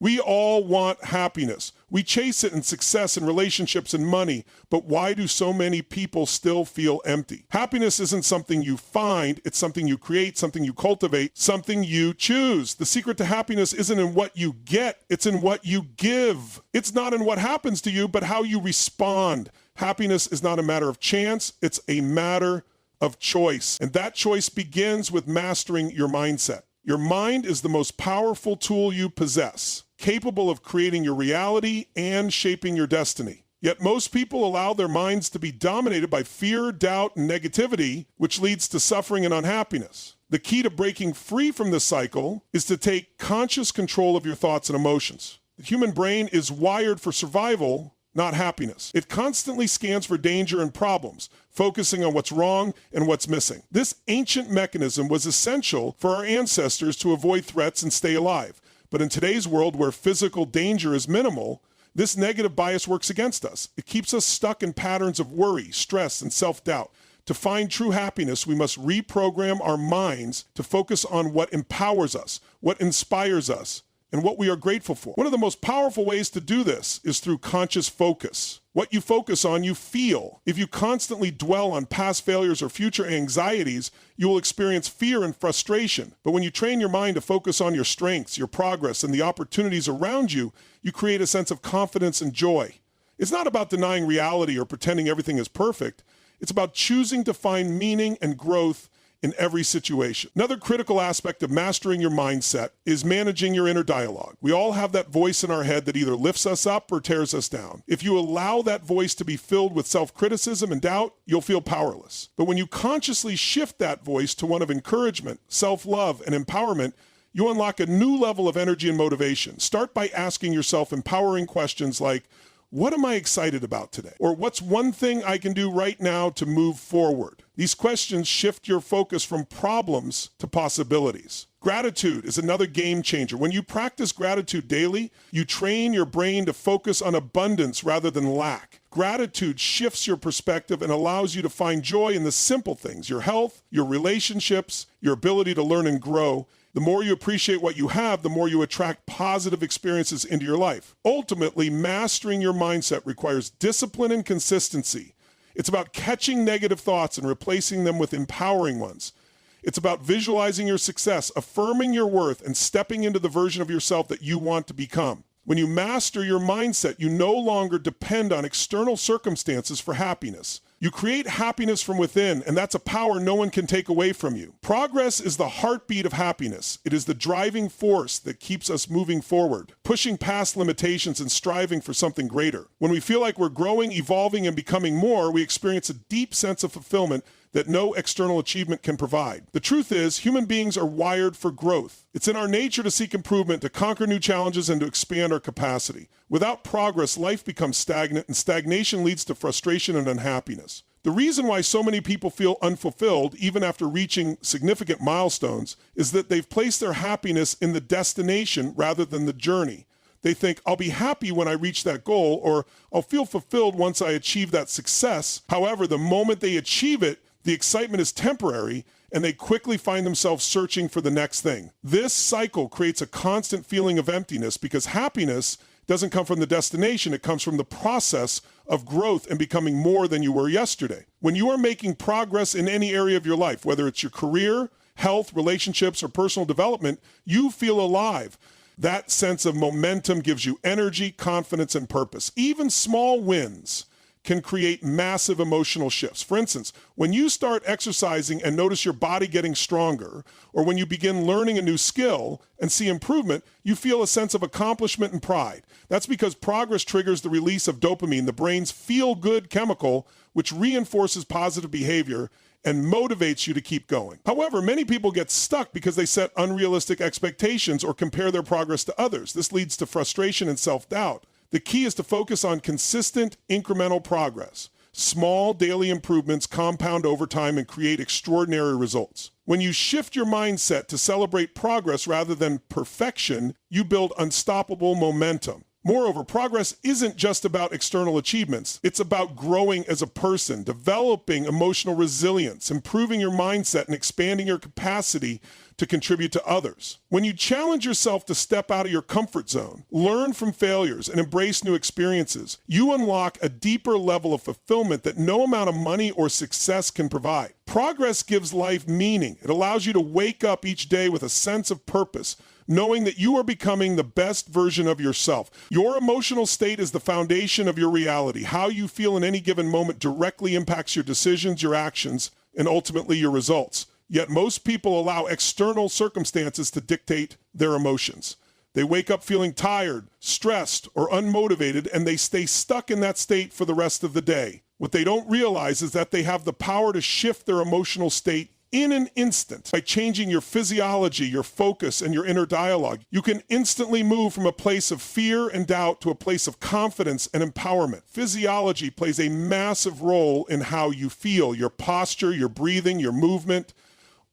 We all want happiness. We chase it in success and relationships and money, but why do so many people still feel empty? Happiness isn't something you find, it's something you create, something you cultivate, something you choose. The secret to happiness isn't in what you get, it's in what you give. It's not in what happens to you, but how you respond. Happiness is not a matter of chance, it's a matter of choice. And that choice begins with mastering your mindset. Your mind is the most powerful tool you possess, capable of creating your reality and shaping your destiny. Yet most people allow their minds to be dominated by fear, doubt, and negativity, which leads to suffering and unhappiness. The key to breaking free from this cycle is to take conscious control of your thoughts and emotions. The human brain is wired for survival, not happiness. It constantly scans for danger and problems, focusing on what's wrong and what's missing. This ancient mechanism was essential for our ancestors to avoid threats and stay alive. But in today's world where physical danger is minimal, this negative bias works against us. It keeps us stuck in patterns of worry, stress, and self-doubt. To find true happiness, we must reprogram our minds to focus on what empowers us, what inspires us, and what we are grateful for. One of the most powerful ways to do this is through conscious focus. What you focus on, you feel. If you constantly dwell on past failures or future anxieties, you will experience fear and frustration. But when you train your mind to focus on your strengths, your progress, and the opportunities around you, you create a sense of confidence and joy. It's not about denying reality or pretending everything is perfect. It's about choosing to find meaning and growth in every situation. Another critical aspect of mastering your mindset is managing your inner dialogue. We all have that voice in our head that either lifts us up or tears us down. If you allow that voice to be filled with self-criticism and doubt, you'll feel powerless. But when you consciously shift that voice to one of encouragement, self-love, and empowerment, you unlock a new level of energy and motivation. Start by asking yourself empowering questions like, what am I excited about today? Or what's one thing I can do right now to move forward? These questions shift your focus from problems to possibilities. Gratitude is another game changer. When you practice gratitude daily, you train your brain to focus on abundance rather than lack. Gratitude shifts your perspective and allows you to find joy in the simple things, your health, your relationships, your ability to learn and grow. The more you appreciate what you have, the more you attract positive experiences into your life. Ultimately, mastering your mindset requires discipline and consistency. It's about catching negative thoughts and replacing them with empowering ones. It's about visualizing your success, affirming your worth, and stepping into the version of yourself that you want to become. When you master your mindset, you no longer depend on external circumstances for happiness. You create happiness from within, and that's a power no one can take away from you. Progress is the heartbeat of happiness. It is the driving force that keeps us moving forward, pushing past limitations and striving for something greater. When we feel like we're growing, evolving, and becoming more, we experience a deep sense of fulfillment that no external achievement can provide. The truth is, human beings are wired for growth. It's in our nature to seek improvement, to conquer new challenges, and to expand our capacity. Without progress, life becomes stagnant, and stagnation leads to frustration and unhappiness. The reason why so many people feel unfulfilled, even after reaching significant milestones, is that they've placed their happiness in the destination rather than the journey. They think, I'll be happy when I reach that goal, or I'll feel fulfilled once I achieve that success. However, the moment they achieve it, the excitement is temporary, and they quickly find themselves searching for the next thing. This cycle creates a constant feeling of emptiness because happiness doesn't come from the destination, it comes from the process of growth and becoming more than you were yesterday. When you are making progress in any area of your life, whether it's your career, health, relationships, or personal development, you feel alive. That sense of momentum gives you energy, confidence, and purpose. Even small wins can create massive emotional shifts. For instance, when you start exercising and notice your body getting stronger, or when you begin learning a new skill and see improvement, you feel a sense of accomplishment and pride. That's because progress triggers the release of dopamine, the brain's feel-good chemical, which reinforces positive behavior and motivates you to keep going. However, many people get stuck because they set unrealistic expectations or compare their progress to others. This leads to frustration and self-doubt. The key is to focus on consistent, incremental progress. Small daily improvements compound over time and create extraordinary results. When you shift your mindset to celebrate progress rather than perfection, you build unstoppable momentum. Moreover, progress isn't just about external achievements. It's about growing as a person, developing emotional resilience, improving your mindset, and expanding your capacity to contribute to others. When you challenge yourself to step out of your comfort zone, learn from failures, and embrace new experiences, you unlock a deeper level of fulfillment that no amount of money or success can provide. Progress gives life meaning. It allows you to wake up each day with a sense of purpose, knowing that you are becoming the best version of yourself. Your emotional state is the foundation of your reality. How you feel in any given moment directly impacts your decisions, your actions, and ultimately your results. Yet most people allow external circumstances to dictate their emotions. They wake up feeling tired, stressed, or unmotivated, and they stay stuck in that state for the rest of the day. What they don't realize is that they have the power to shift their emotional state in an instant. By changing your physiology, your focus, and your inner dialogue, you can instantly move from a place of fear and doubt to a place of confidence and empowerment. Physiology plays a massive role in how you feel, your posture, your breathing, your movement.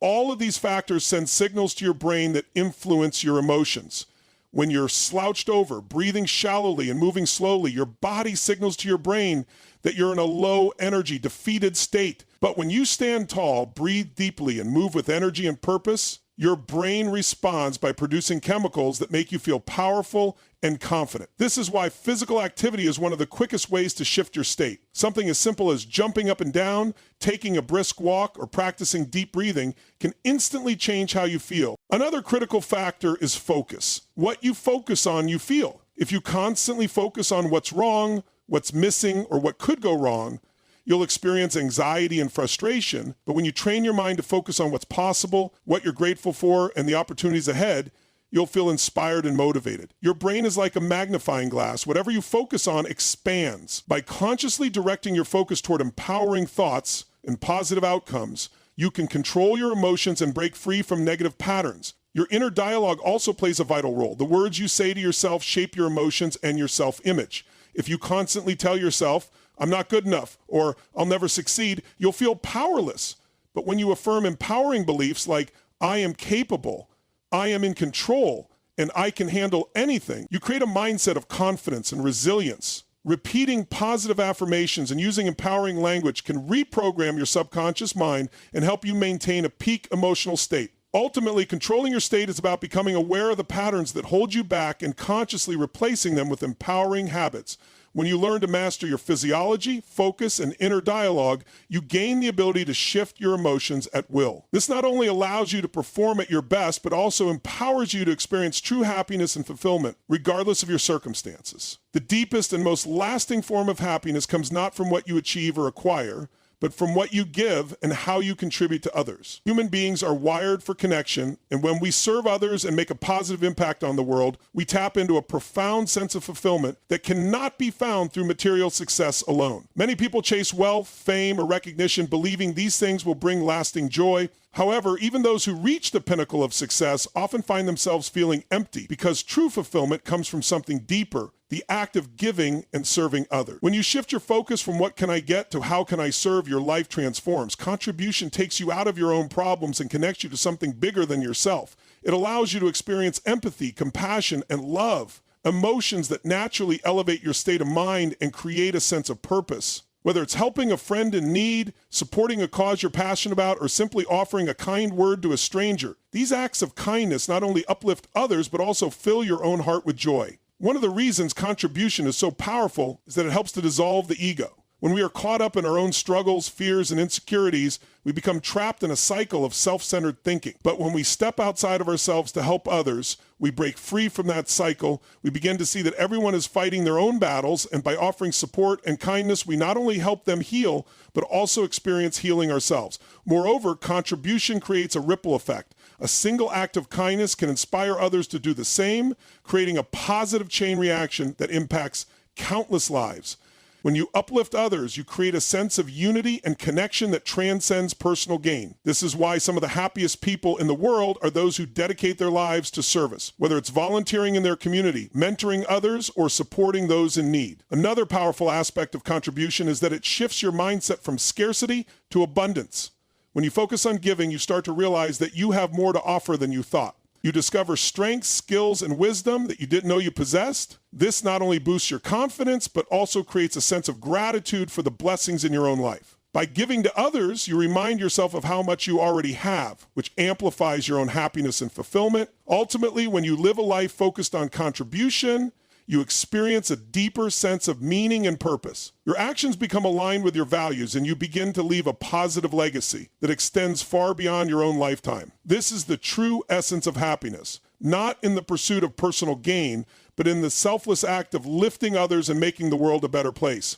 All of these factors send signals to your brain that influence your emotions. When you're slouched over, breathing shallowly and moving slowly, your body signals to your brain that you're in a low energy, defeated state. But when you stand tall, breathe deeply, and move with energy and purpose, your brain responds by producing chemicals that make you feel powerful and confident. This is why physical activity is one of the quickest ways to shift your state. Something as simple as jumping up and down, taking a brisk walk, or practicing deep breathing can instantly change how you feel. Another critical factor is focus. What you focus on, you feel. If you constantly focus on what's wrong, what's missing, or what could go wrong, you'll experience anxiety and frustration. But when you train your mind to focus on what's possible, what you're grateful for, and the opportunities ahead, you'll feel inspired and motivated. Your brain is like a magnifying glass. Whatever you focus on expands. By consciously directing your focus toward empowering thoughts and positive outcomes, you can control your emotions and break free from negative patterns. Your inner dialogue also plays a vital role. The words you say to yourself shape your emotions and your self-image. If you constantly tell yourself, "I'm not good enough," or "I'll never succeed," you'll feel powerless. But when you affirm empowering beliefs like, "I am capable," "I am in control," and "I can handle anything," you create a mindset of confidence and resilience. Repeating positive affirmations and using empowering language can reprogram your subconscious mind and help you maintain a peak emotional state. Ultimately, controlling your state is about becoming aware of the patterns that hold you back and consciously replacing them with empowering habits. When you learn to master your physiology, focus, and inner dialogue, you gain the ability to shift your emotions at will. This not only allows you to perform at your best, but also empowers you to experience true happiness and fulfillment, regardless of your circumstances. The deepest and most lasting form of happiness comes not from what you achieve or acquire, but from what you give and how you contribute to others. Human beings are wired for connection, and when we serve others and make a positive impact on the world, we tap into a profound sense of fulfillment that cannot be found through material success alone. Many people chase wealth, fame, or recognition, believing these things will bring lasting joy. However, even those who reach the pinnacle of success often find themselves feeling empty because true fulfillment comes from something deeper, the act of giving and serving others. When you shift your focus from what can I get to how can I serve, your life transforms. Contribution takes you out of your own problems and connects you to something bigger than yourself. It allows you to experience empathy, compassion, and love, emotions that naturally elevate your state of mind and create a sense of purpose. Whether it's helping a friend in need, supporting a cause you're passionate about, or simply offering a kind word to a stranger, these acts of kindness not only uplift others, but also fill your own heart with joy. One of the reasons contribution is so powerful is that it helps to dissolve the ego. When we are caught up in our own struggles, fears, and insecurities, we become trapped in a cycle of self-centered thinking. But when we step outside of ourselves to help others, we break free from that cycle. We begin to see that everyone is fighting their own battles, and by offering support and kindness, we not only help them heal, but also experience healing ourselves. Moreover, contribution creates a ripple effect. A single act of kindness can inspire others to do the same, creating a positive chain reaction that impacts countless lives. When you uplift others, you create a sense of unity and connection that transcends personal gain. This is why some of the happiest people in the world are those who dedicate their lives to service, whether it's volunteering in their community, mentoring others, or supporting those in need. Another powerful aspect of contribution is that it shifts your mindset from scarcity to abundance. When you focus on giving, you start to realize that you have more to offer than you thought. You discover strengths, skills, and wisdom that you didn't know you possessed. This not only boosts your confidence, but also creates a sense of gratitude for the blessings in your own life. By giving to others, you remind yourself of how much you already have, which amplifies your own happiness and fulfillment. Ultimately, when you live a life focused on contribution, you experience a deeper sense of meaning and purpose. Your actions become aligned with your values, and you begin to leave a positive legacy that extends far beyond your own lifetime. This is the true essence of happiness, not in the pursuit of personal gain, but in the selfless act of lifting others and making the world a better place.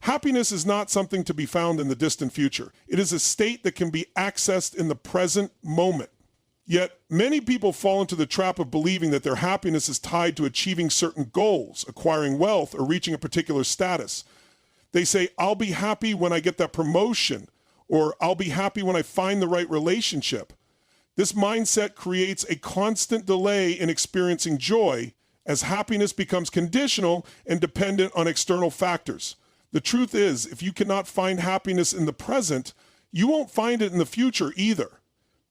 Happiness is not something to be found in the distant future. It is a state that can be accessed in the present moment. Yet, many people fall into the trap of believing that their happiness is tied to achieving certain goals, acquiring wealth, or reaching a particular status. They say, I'll be happy when I get that promotion, or I'll be happy when I find the right relationship. This mindset creates a constant delay in experiencing joy, as happiness becomes conditional and dependent on external factors. The truth is, if you cannot find happiness in the present, you won't find it in the future either.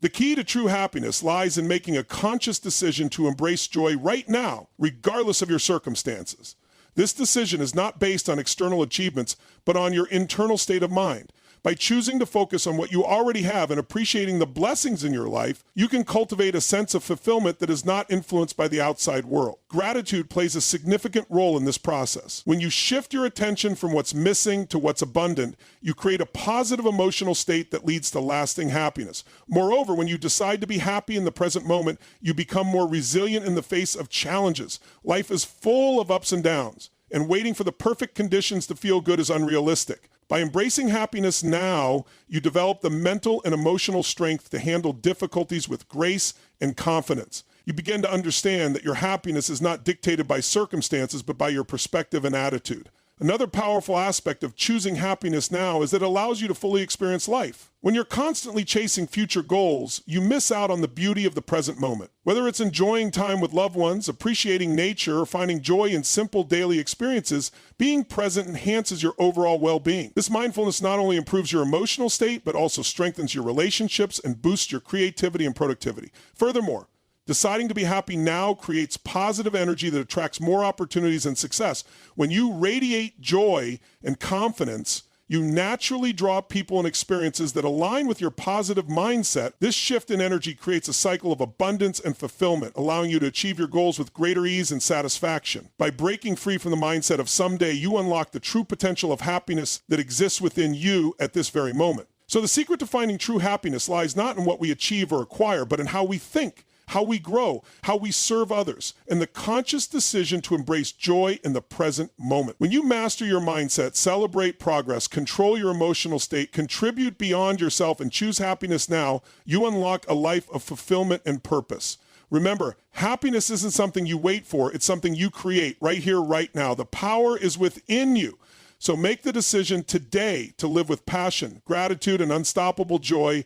The key to true happiness lies in making a conscious decision to embrace joy right now, regardless of your circumstances. This decision is not based on external achievements, but on your internal state of mind. By choosing to focus on what you already have and appreciating the blessings in your life, you can cultivate a sense of fulfillment that is not influenced by the outside world. Gratitude plays a significant role in this process. When you shift your attention from what's missing to what's abundant, you create a positive emotional state that leads to lasting happiness. Moreover, when you decide to be happy in the present moment, you become more resilient in the face of challenges. Life is full of ups and downs, and waiting for the perfect conditions to feel good is unrealistic. By embracing happiness now, you develop the mental and emotional strength to handle difficulties with grace and confidence. You begin to understand that your happiness is not dictated by circumstances, but by your perspective and attitude. Another powerful aspect of choosing happiness now is that it allows you to fully experience life. When you're constantly chasing future goals, you miss out on the beauty of the present moment. Whether it's enjoying time with loved ones, appreciating nature, or finding joy in simple daily experiences, being present enhances your overall well-being. This mindfulness not only improves your emotional state, but also strengthens your relationships and boosts your creativity and productivity. Furthermore, deciding to be happy now creates positive energy that attracts more opportunities and success. When you radiate joy and confidence, you naturally draw people and experiences that align with your positive mindset. This shift in energy creates a cycle of abundance and fulfillment, allowing you to achieve your goals with greater ease and satisfaction. By breaking free from the mindset of someday, you unlock the true potential of happiness that exists within you at this very moment. So the secret to finding true happiness lies not in what we achieve or acquire, but in how we think, how we grow, how we serve others, and the conscious decision to embrace joy in the present moment. When you master your mindset, celebrate progress, control your emotional state, contribute beyond yourself, and choose happiness now, you unlock a life of fulfillment and purpose. Remember, happiness isn't something you wait for, it's something you create right here, right now. The power is within you. So make the decision today to live with passion, gratitude, and unstoppable joy.